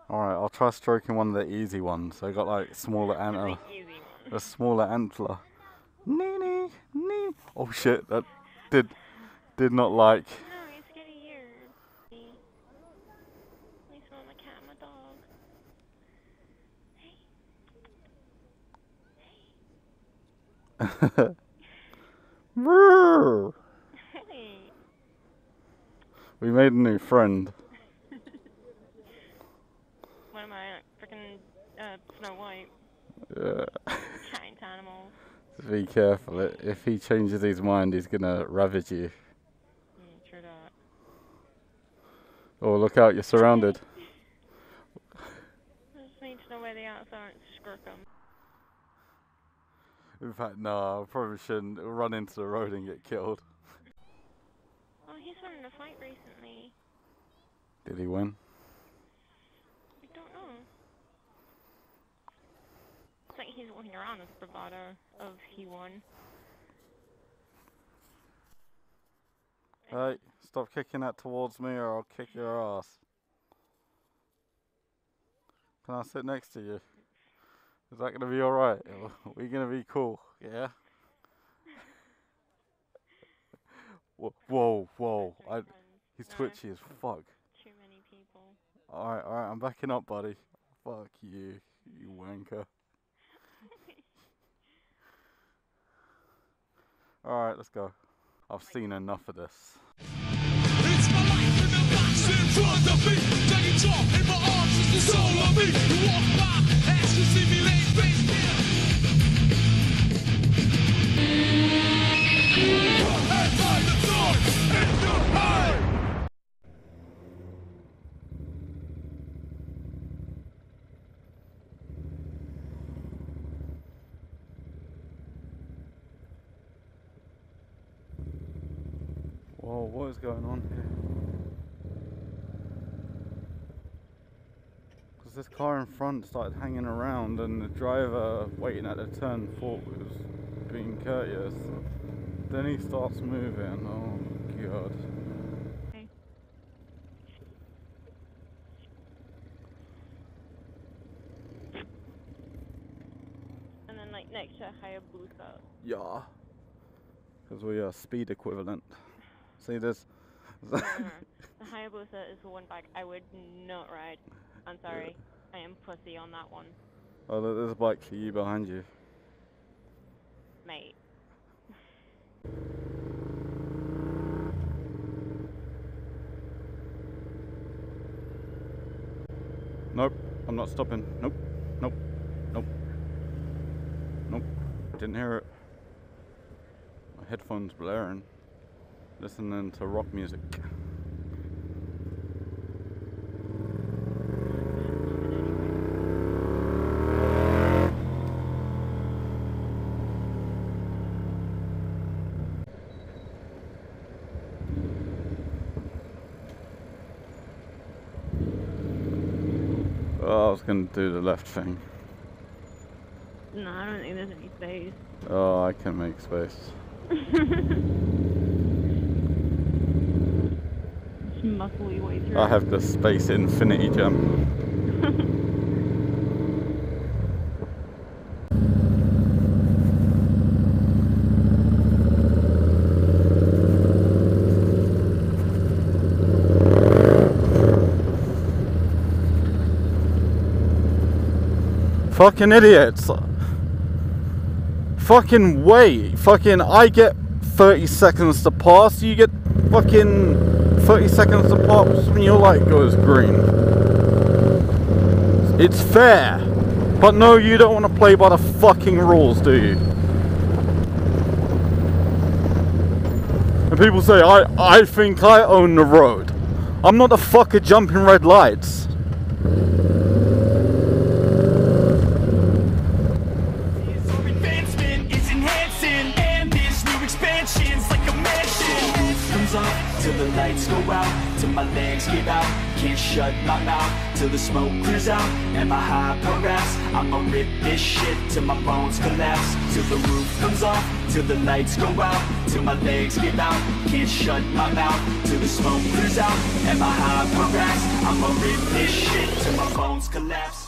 Alright, I'll try stroking one of the easy ones. They got like smaller antler. A smaller antler. Nee nee nee. Oh shit, that did not like. No, he's getting here. I saw my cat and my dog. Hey. We made a new friend. What am I, freaking Snow White? Yeah. Giant animal. Just be careful. If he changes his mind, he's gonna ravage you. True that. Oh, look out! You're surrounded. I just need to know where they are so I don't screw them. In fact, no, I probably shouldn't run into the road and get killed. Oh, he's won in a fight recently. Did he win? I don't know. It's like he's walking around with bravado of he won. Hey, stop kicking that towards me or I'll kick your ass. Can I sit next to you? Is that gonna be alright? Are we gonna be cool? Yeah? Whoa, whoa. He's twitchy as fuck. Too many people. Alright, I'm backing up, buddy. Fuck you, you wanker. Alright, let's go. I've seen enough of this. It's my life in the box in front of me. Taking talk in my arms is the soul of me. You walk by, ask to see me lay face down. And by the thought in your heart. Whoa, what is going on here? Because this car in front started hanging around and the driver waiting at the turn thought was being courteous. Then he starts moving. Oh god. Okay. And then like next to Hayabusa. Yeah. Because we are speed equivalent. See this? The Hayabusa is the one bike I would not ride. I'm sorry. I am pussy on that one. Oh, there's a bike for you behind you. Mate. Nope, I'm not stopping. Nope, nope, nope, nope. Didn't hear it. My headphones blaring. Listening to rock music. Oh, I was going to do the left thing. No, I don't think there's any space. Oh, I can make space. Just muscle your way through. I have the space infinity gem. Fucking idiots. Fucking wait. Fucking I get 30 seconds to pass. You get fucking 30 seconds to pass when your light goes green. It's fair. But no, you don't want to play by the fucking rules, do you? And people say, I think I own the road. I'm not the fucker jumping red lights. Till the lights go out, till my legs give out. Can't shut my mouth till the smoke clears out. And my hyper-raps, I'ma rip this shit till my bones collapse. Till the roof comes off, till the lights go out. Till my legs give out, can't shut my mouth till the the smoke clears out and my high progress. I'ma rip this shit till my bones collapse.